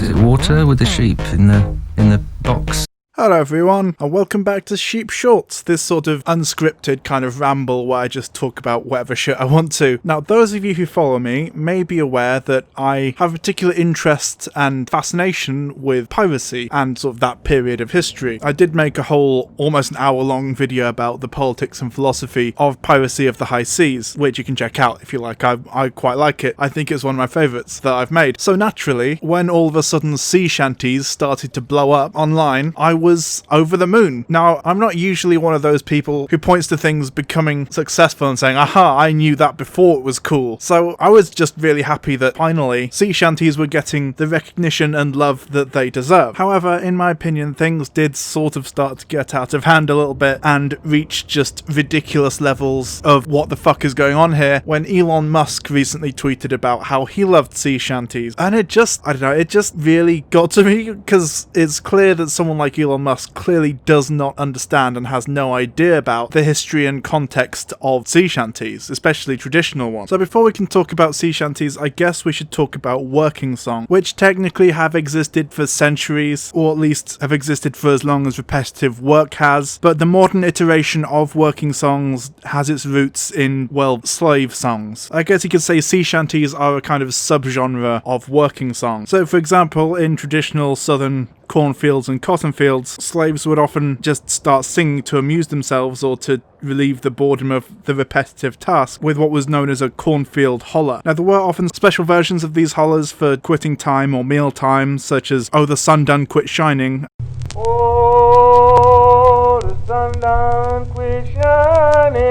Is it water with the sheep in the box? Hello everyone, and welcome back to Sheep Shorts, this sort of unscripted kind of ramble where I just talk about whatever shit I want to. Now, those of you who follow me may be aware that I have a particular interest and fascination with piracy and sort of that period of history. I did make a whole, almost an hour-long video about the politics and philosophy of piracy of the high seas, which you can check out if you like. I quite like it. I think it's one of my favourites that I've made. So naturally, when all of a sudden sea shanties started to blow up online, I was over the moon. Now, I'm not usually one of those people who points to things becoming successful and saying, aha, I knew that before it was cool. So I was just really happy that finally sea shanties were getting the recognition and love that they deserve. However, in my opinion, things did sort of start to get out of hand a little bit and reach just ridiculous levels of what the fuck is going on here when Elon Musk recently tweeted about how he loved sea shanties. And it just, I don't know, it just really got to me because it's clear that someone like Elon Musk clearly does not understand and has no idea about the history and context of sea shanties, especially traditional ones. So before we can talk about sea shanties, I guess we should talk about working songs, which technically have existed for centuries, or at least have existed for as long as repetitive work has, but the modern iteration of working songs has its roots in, well, slave songs. I guess you could say sea shanties are a kind of subgenre of working songs. So for example, in traditional southern cornfields and cotton fields, slaves would often just start singing to amuse themselves or to relieve the boredom of the repetitive task with what was known as a cornfield holler. Now, there were often special versions of these hollers for quitting time or meal time, such as "Oh, the sun done quit shining." Oh, the sun done quit shining.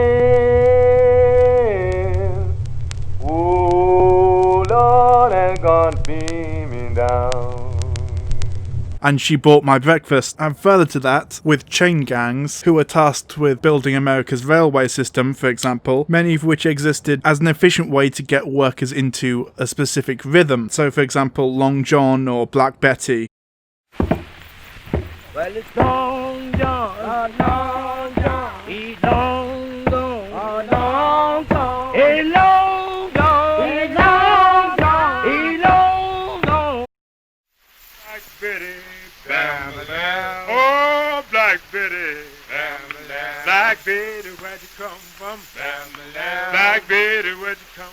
Oh, Lord, and God beaming down. And "She Bought My Breakfast," and further to that, with chain gangs, who were tasked with building America's railway system, for example, many of which existed as an efficient way to get workers into a specific rhythm. So, for example, Long John or Black Betty. Well, it's Long John, Long John, he's long gone, long gone, he's long gone, he's long gone, he's long gone. Black Betty, bam, bam, oh, Black Betty, bam, bam, Black Betty, where'd you come from? Bam, bam, Black Betty, where'd you come from?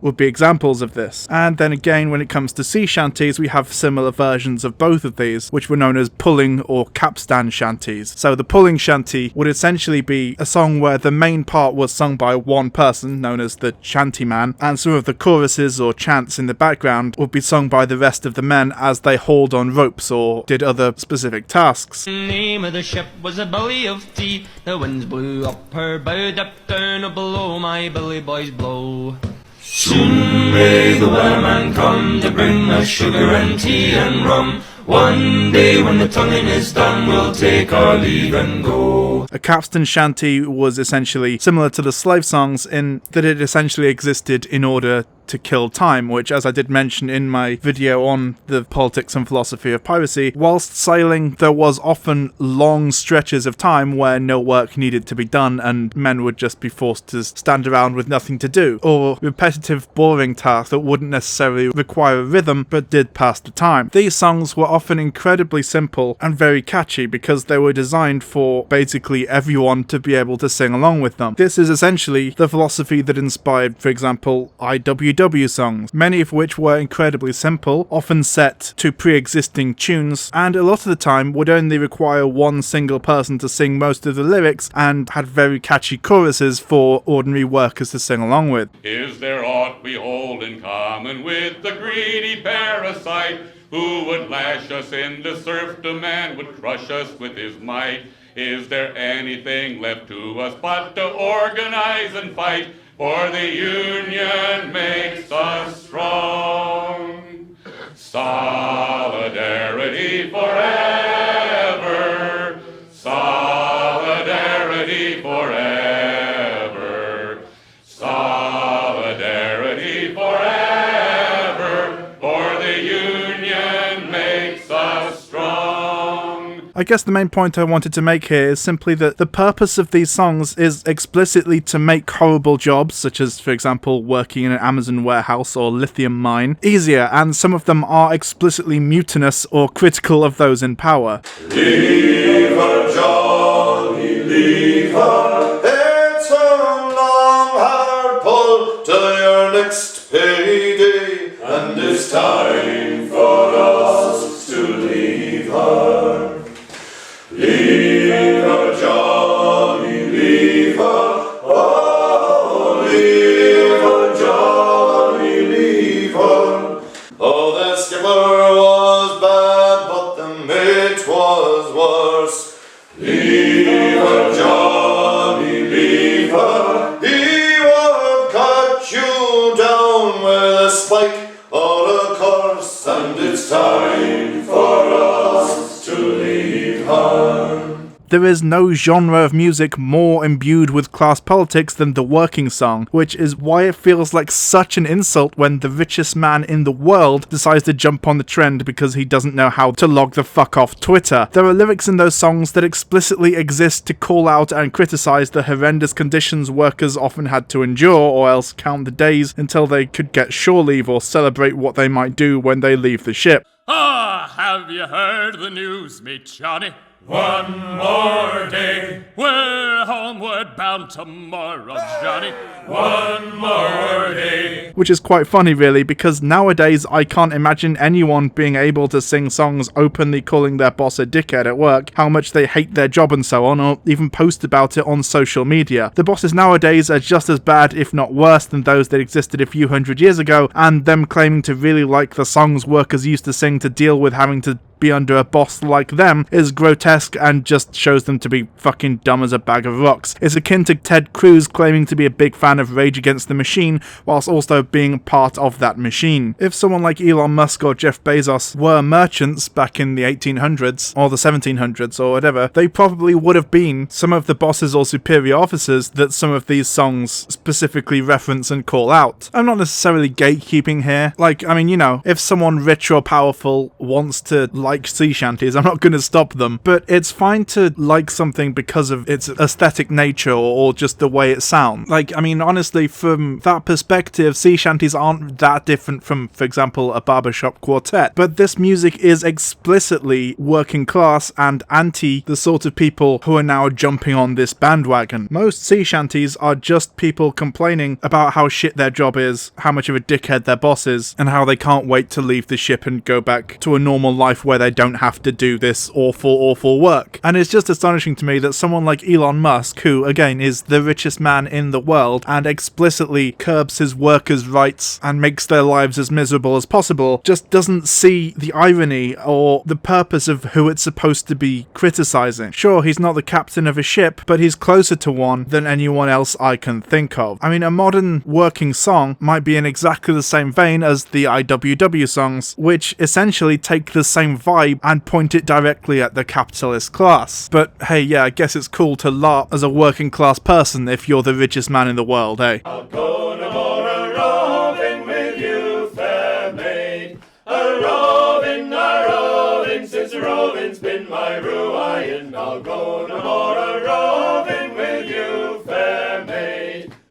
Would be examples of this. And then again, when it comes to sea shanties, we have similar versions of both of these, which were known as pulling or capstan shanties. So the pulling shanty would essentially be a song where the main part was sung by one person, known as the shantyman, and some of the choruses or chants in the background would be sung by the rest of the men as they hauled on ropes or did other specific tasks. The name of the ship was a Billy of Tea. The winds blew up her bow, dipped down below, my Billy boys blow. Soon may the weatherman come to bring us sugar and tea and rum. One day when the tonguing is done, we'll take our leave and go. A capstan shanty was essentially similar to the slave songs in that it essentially existed in order to kill time, which, as I did mention in my video on the politics and philosophy of piracy, whilst sailing there was often long stretches of time where no work needed to be done and men would just be forced to stand around with nothing to do, or repetitive boring tasks that wouldn't necessarily require a rhythm but did pass the time. These songs were often incredibly simple and very catchy because they were designed for basically everyone to be able to sing along with them. This is essentially the philosophy that inspired, for example, IWW songs, many of which were incredibly simple, often set to pre-existing tunes, and a lot of the time would only require one single person to sing most of the lyrics and had very catchy choruses for ordinary workers to sing along with. Is there aught we hold in common with the greedy parasite who would lash us into serfdom and would crush us with his might? Is there anything left to us but to organize and fight? For the union makes us strong. Solidarity forever. Solidarity forever. Solidarity forever. For the union makes us strong. I guess the main point I wanted to make here is simply that the purpose of these songs is explicitly to make horrible jobs, such as, for example, working in an Amazon warehouse or lithium mine, easier, and some of them are explicitly mutinous or critical of those in power. Leave her, Johnny, leave her. It's a long, hard pull to your next payday, and it's time for us to leave her. Leave her, Johnny, leave her. Oh, leave her, Johnny, leave her. Oh, the skipper was bad, but the mate was worse. Leave her, Johnny, leave her. He would cut you down with a spike or a curse, and it's time for us to leave her. There is no genre of music more imbued with class politics than the working song, which is why it feels like such an insult when the richest man in the world decides to jump on the trend because he doesn't know how to log the fuck off Twitter. There are lyrics in those songs that explicitly exist to call out and criticize the horrendous conditions workers often had to endure, or else count the days until they could get shore leave or celebrate what they might do when they leave the ship. Ah, have you heard the news, me Johnny? One more day. We're homeward bound tomorrow, Johnny. One more day. Which is quite funny, really, because nowadays I can't imagine anyone being able to sing songs openly calling their boss a dickhead at work, how much they hate their job and so on, or even post about it on social media. The bosses nowadays are just as bad, if not worse, than those that existed a few hundred years ago, and them claiming to really like the songs workers used to sing to deal with having to be under a boss like them is grotesque and just shows them to be fucking dumb as a bag of rocks. It's akin to Ted Cruz claiming to be a big fan of Rage Against the Machine whilst also being part of that machine. If someone like Elon Musk or Jeff Bezos were merchants back in the 1800s or the 1700s or whatever, they probably would have been some of the bosses or superior officers that some of these songs specifically reference and call out. I'm not necessarily gatekeeping here. Like, I mean, you know, if someone rich or powerful wants to like sea shanties, I'm not going to stop them, but it's fine to like something because of its aesthetic nature or just the way it sounds. Like, I mean, honestly, from that perspective, sea shanties aren't that different from, for example, a barbershop quartet, but this music is explicitly working class and anti the sort of people who are now jumping on this bandwagon. Most sea shanties are just people complaining about how shit their job is, how much of a dickhead their boss is, and how they can't wait to leave the ship and go back to a normal life where they don't have to do this awful work. And it's just astonishing to me that someone like Elon Musk, who again is the richest man in the world and explicitly curbs his workers' rights and makes their lives as miserable as possible, just doesn't see the irony or the purpose of who it's supposed to be criticizing. Sure, he's not the captain of a ship, but he's closer to one than anyone else I can think of. I mean, a modern working song might be in exactly the same vein as the IWW songs, which essentially take the same vibe and point it directly at the capitalist class. But hey, yeah, I guess it's cool to LARP as a working class person if you're the richest man in the world, eh? I'll go no more a-roving with you, fair maid. A-roving, since roving's been my ruin. I'll go no more